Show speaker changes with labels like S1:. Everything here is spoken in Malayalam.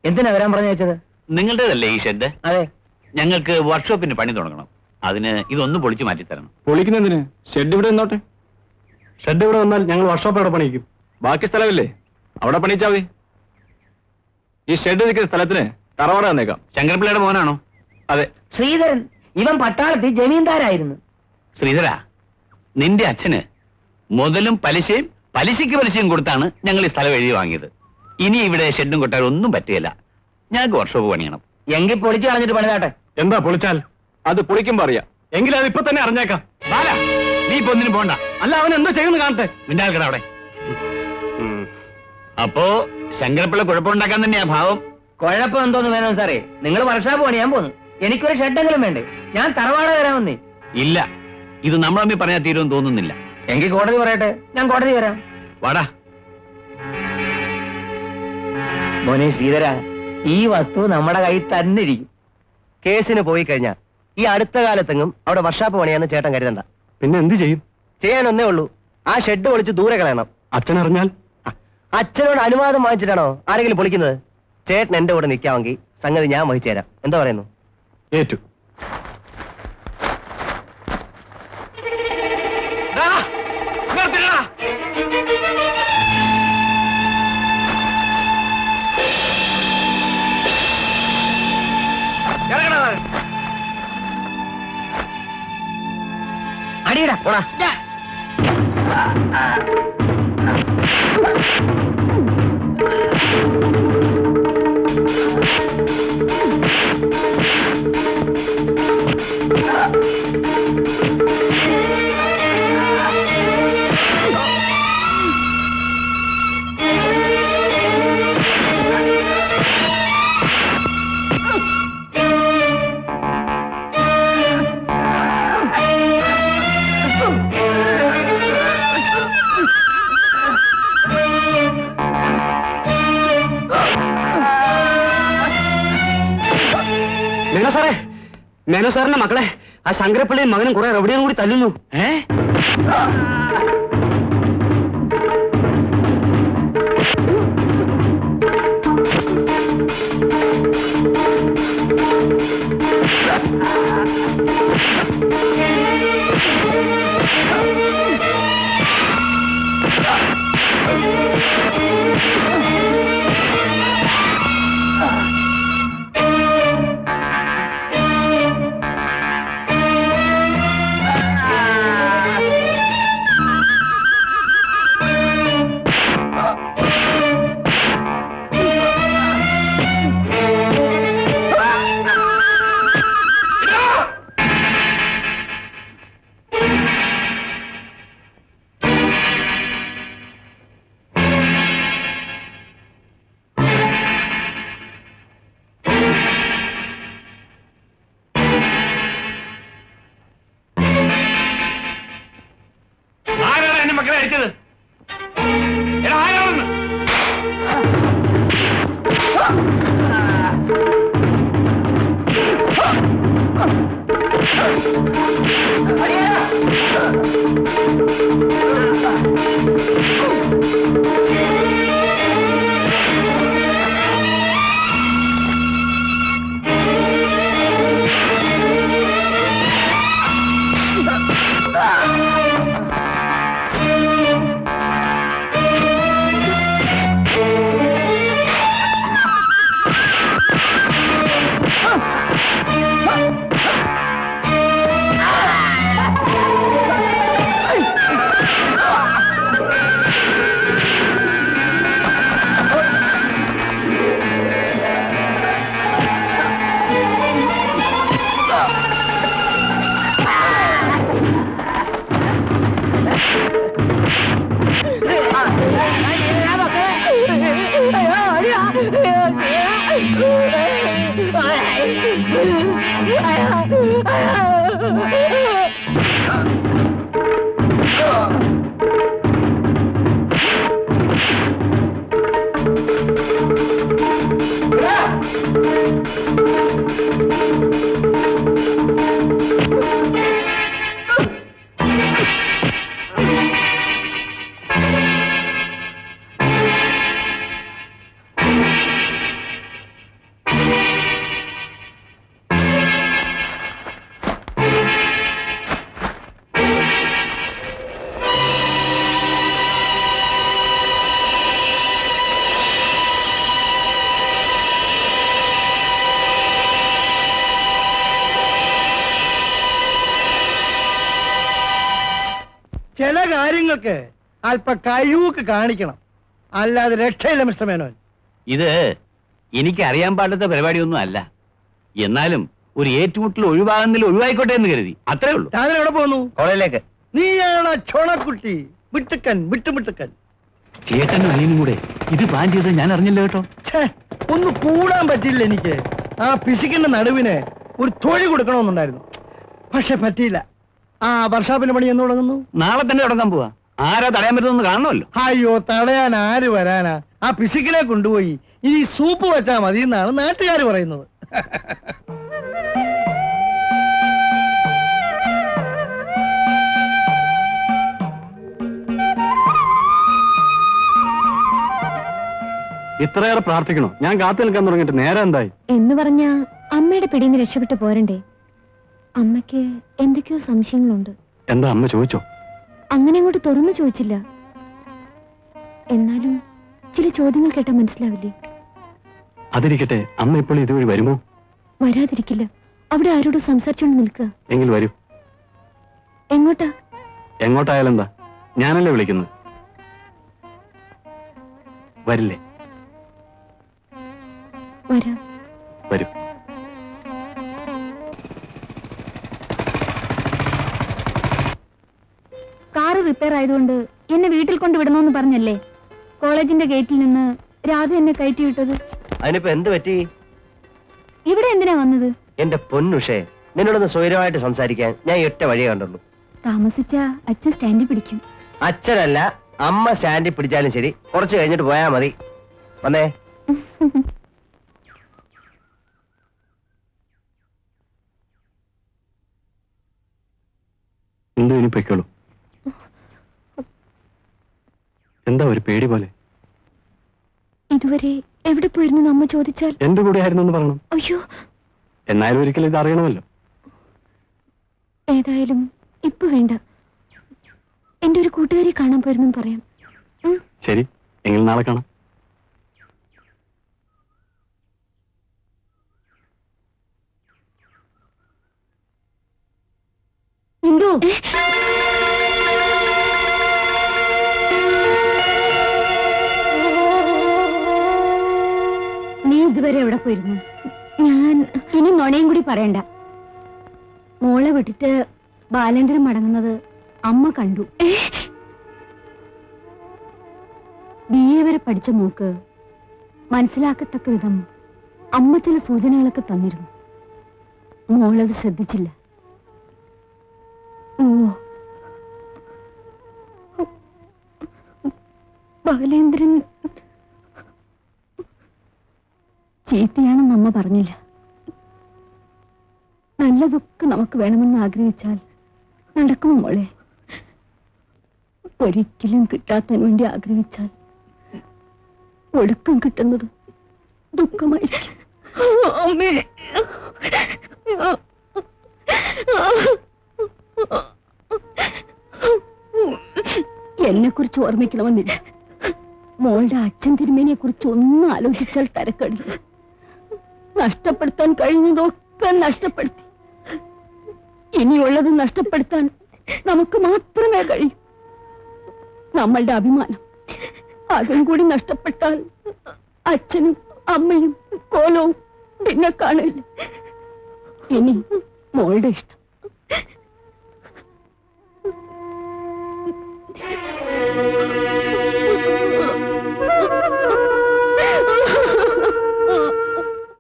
S1: എന്തിനാ വരാൻ പറഞ്ഞു വെച്ചത്?
S2: നിങ്ങളുടേതല്ലേ ഈ ഷെഡ്?
S1: അതെ.
S2: ഞങ്ങൾക്ക് വർക്ക്ഷോപ്പിന് പണി തുടങ്ങണം. അതിന് ഇതൊന്നും പൊളിച്ചു മാറ്റി തരണം.
S3: പൊളിക്കുന്നതിന് ഷെഡ് ഇവിടെ നിന്നോട്ടെ. ഷെഡ് ഇവിടെ വന്നാൽ ഞങ്ങൾ വർക്ക്ഷോപ്പ് അവിടെ പണിയിക്കും. ബാക്കി സ്ഥലമില്ലേ, അവിടെ പണിയിച്ചാൽ മതി. ഈ ഷെഡ് നിൽക്കുന്ന സ്ഥലത്തിന് തറവാട് തന്നേക്കാം.
S2: ശങ്കരപ്പിള്ളയുടെ മോനാണോ?
S3: അതെ.
S1: ശ്രീധരൻ, ഇവൻ പട്ടാളത്തിൽ ജമീന്ദാരായിരുന്നു.
S2: ശ്രീധര, നിന്റെ അച്ഛന് മുതലും പലിശയും പലിശയ്ക്ക് കൊടുത്താണ് ഞങ്ങൾ ഈ സ്ഥലം എഴുതി വാങ്ങിയത്. ഇനി ഇവിടെ ഷെഡും കൊട്ടാരും ഒന്നും പറ്റുകയില്ല. ഞങ്ങൾക്ക് വർക്ക്ഷോപ്പ് പണിയണം.
S1: എങ്കിൽ പൊളിച്ചു കളഞ്ഞിട്ട് പണിതാട്ടെ.
S3: എന്താ പൊളിച്ചാൽ? അത് പൊളിക്കുമ്പോ അറിയാം. എങ്കിലും അത് ഇപ്പൊ തന്നെ അറിഞ്ഞേക്കാം.
S2: നീ ഇപ്പൊ ഒന്നിനും പോണ്ട.
S3: അല്ല, അവൻ എന്താ ചെയ്യുന്നു കാണട്ടെ.
S2: മിണ്ടാൽക്കട അവിടെ. അപ്പോ ശങ്കരപ്പിള്ള കുഴപ്പമുണ്ടാക്കാൻ തന്നെയാ ഭാവം.
S1: കുഴപ്പം എന്തോന്ന് വേണം സാറേ? നിങ്ങൾ വർക്ക്ഷോപ്പ് പണിയാൻ പോന്നു. എനിക്കൊരു ഷെഡെങ്കിലും വേണ്ടേ? ഞാൻ തറവാട് വരാൻ വന്നേ.
S2: ഇല്ല, ഇത് നമ്മൾ തമ്മിൽ പറഞ്ഞാൽ തീരുമെന്ന് തോന്നുന്നില്ല.
S1: എങ്കിൽ കോടതി പറയട്ടെ, ഞാൻ കോടതി വരാം.
S2: വാടാ
S1: മോനെ ശ്രീധര, ഈ വസ്തു നമ്മുടെ കയ്യിൽ തന്നെ ഇരിക്കും.
S4: കേസിന് പോയി കഴിഞ്ഞാൽ ഈ അടുത്ത കാലത്തെങ്ങും അവിടെ വർക്ക്ഷോപ്പ് പണിയാന്ന് ചേട്ടൻ കരുതണ്ട.
S3: പിന്നെ എന്ത് ചെയ്യും?
S4: ചെയ്യാനൊന്നേ ഉള്ളൂ, ആ ഷെഡ് പൊളിച്ച് ദൂരെ കളയണം.
S3: അച്ഛൻ അറിഞ്ഞാൽ?
S4: അച്ഛനോട് അനുവാദം വാങ്ങിച്ചിട്ടാണോ ആരെങ്കിലും പൊളിക്കുന്നത്? ചേട്ടൻ എന്റെ കൂടെ നിൽക്കാമെങ്കിൽ സംഗതി ഞാൻ വഹിച്ചു തരാം. എന്താ പറയുന്നു?
S3: ഏറ്റു.
S1: അടിയടാ പോടാ.
S4: മേനോ സാറിന്റെ മക്കളെ ആ ശങ്കരപ്പിള്ളിയും മകനും കുറെ റെവഡിയും കൂടി തല്ലുന്നു.
S5: നിങ്ങൾക്ക് അല്പ കഴിവൊക്കെ കാണിക്കണം, അല്ലാതെ രക്ഷയില്ല മിസ്റ്റർ മേനോൻ.
S2: ഇത് എനിക്ക് അറിയാൻ പാടാത്ത പരിപാടിയൊന്നും അല്ല. എന്നാലും ഒരു ഏറ്റുമുട്ടൽ ഒഴിവാകുന്നതിൽ ഒഴിവായിക്കോട്ടെ എന്ന് കരുതി, അത്രേ ഉള്ളൂ.
S5: രാവിലെ എവിടെ പോന്നു?
S4: കോളേജിലേക്ക്.
S5: നീയാണ് ചോണക്കുട്ടി, വിട്ടുക്കൻ വിട്ടുമിട്ടുക്കൻ.
S2: ചേട്ടനും അനിയനും കൂടെ ഇത് പ്ലാൻ ചെയ്ത് ഞാൻ അറിഞ്ഞില്ല കേട്ടോ.
S5: ഛേ, ഒന്ന് കൂടാൻ പറ്റില്ല എനിക്ക്. ആ പിശുക്കിന്റെ നടുവിന് ഒരു തൊഴി കൊടുക്കണമെന്നുണ്ടായിരുന്നു, പക്ഷെ പറ്റിയില്ല. ആ വർഷാപ്പിന്റെ പണി എന്ന് തുടങ്ങുന്നു?
S2: നാളെ തന്നെ തുടങ്ങാൻ പോവാ. ആരാ തടയാൻ പറ്റുമെന്ന് കാണണമല്ലോ.
S5: അയ്യോ, തടയാൻ ആര് വരാനാ? ആ പിശുക്കിനെ കൊണ്ടുപോയി ഇനി സൂപ്പ് വെച്ചാ മതി എന്നാണ് നാട്ടുകാർ പറയുന്നത്.
S3: ഇത്രയേറെ പ്രാർത്ഥിക്കണോ? ഞാൻ കാത്തു നിൽക്കാൻ തുടങ്ങിയിട്ട് നേരെ എന്തായി?
S6: എന്ന് പറഞ്ഞ അമ്മയുടെ പിടിന്ന് രക്ഷപ്പെട്ടു പോരണ്ടേ? അമ്മയ്ക്ക് എന്തൊക്കെയോ സംശയങ്ങളുണ്ട്.
S3: എന്താ അമ്മ ചോദിച്ചോ?
S6: അങ്ങനെ അങ്ങോട്ട് തുറന്നു ചോദിച്ചില്ല, എന്നാലും ചില ചോദ്യങ്ങൾ കേട്ടാ മനസ്സിലാവില്ലേ?
S3: അതിരിക്കട്ടെ, അമ്മ ഇപ്പോൾ ഇതുവഴി വരുമോ?
S6: വരാതിരിക്കില്ല. അവിടെ ആരോടും സംസാരിച്ചോണ്ട് നിൽക്കുക.
S3: എങ്കിൽ വരൂ.
S6: എങ്ങോട്ടാ?
S3: എങ്ങോട്ടായാലും എന്താ, ഞാനല്ലേ വിളിക്കുന്നത്. വരില്ലേ?
S6: വരാം.
S3: വരൂ.
S6: കാറ് റിപ്പയർ ആയതുകൊണ്ട് എന്നെ വീട്ടിൽ കൊണ്ട് വിടണമെന്ന് പറഞ്ഞല്ലേ കോളേജിന്റെ ഗേറ്റിൽ നിന്ന് രാധ എന്നെ കയറ്റി വിട്ടത്?
S4: അതിനിപ്പോ എന്ത് പറ്റി?
S6: ഇവിടെ എന്തിനാ വന്നത്?
S4: എന്റെ പൊന്നുഷേ, നിന്നോടൊന്ന് സ്വൈരമായിട്ട് സംസാരിക്കാൻ ഞാൻ ഈ ഒറ്റ വഴിയേ കണ്ടുള്ളൂ.
S6: താമസിച്ച അച്ഛൻ സ്റ്റാൻഡിൽ പിടിക്കും.
S4: അച്ഛനല്ല, അമ്മ സ്റ്റാൻഡിൽ പിടിച്ചാലും ശരി, കുറച്ച് കഴിഞ്ഞിട്ട് പോയാ മതി. വന്നേ.
S3: എന്തോ ഇനി പൊയ്ക്കോളൂ. എന്താ ഒരു പേടി പോലെ?
S6: ഇതുവരെ എവിടെ പോയിരുന്നു അമ്മ ചോദിച്ചാൽ?
S3: എന്റെ കൂടെ ആയിരുന്നു എന്ന് പറയണം.
S6: അയ്യോ,
S3: എന്നാലും ഒരിക്കലും ഇത് അറിയണമല്ലോ.
S6: ഏതായാലും ഇപ്പൊ വേണ്ട. എന്റെ ഒരു കൂട്ടുകാരി കാണാൻ പോയിരുന്നു പറയാം.
S3: ശരി, എങ്കിൽ നാളെ കാണാം.
S6: ഇന്ദു, നീ ഇതുവരെ എവിടെ പോയിരുന്നു? ഞാൻ ഇനി നുണയും കൂടി പറയണ്ട. മോളെ വിട്ടിട്ട് ബാലേന്ദ്രൻ മടങ്ങുന്നത് അമ്മ കണ്ടു. BA വരെ പഠിച്ച മോക്ക് മനസ്സിലാക്കത്തക്ക വിധം അമ്മ ചില സൂചനകളൊക്കെ തന്നിരുന്നു. മോളത് ശ്രദ്ധിച്ചില്ല. ബാലേന്ദ്രൻ ചീത്തയാണെന്ന് അമ്മ പറഞ്ഞില്ല. നല്ലതൊക്കെ നമുക്ക് വേണമെന്ന് ആഗ്രഹിച്ചാൽ നടക്കുമോ മോളെ? ഒരിക്കലും കിട്ടാത്തതിന് വേണ്ടി ആഗ്രഹിച്ചാൽ ഒടുക്കം കിട്ടുന്നത് ദുഃഖമായിരിക്കും. അമ്മേ, എന്നെ കുറിച്ച് ഓർമ്മിക്കണമെന്നില്ല. മോളുടെ അച്ഛൻ തിരുമേനിയെ കുറിച്ച് ഒന്നും ആലോചിച്ചാൽ തരക്കടില്ല. നഷ്ടപ്പെടുത്താൻ കഴിഞ്ഞതൊക്കെ നഷ്ടപ്പെടുത്തി. ഇനിയുള്ളത് നഷ്ടപ്പെടുത്താൻ നമുക്ക് മാത്രമേ കഴിയൂ. നമ്മളുടെ അഭിമാനം, അതും കൂടി നഷ്ടപ്പെട്ടാൽ അച്ഛനും അമ്മയും കോലവും പിന്നെ കാണില്ല. ഇനി മോളുടെ ഇഷ്ടം.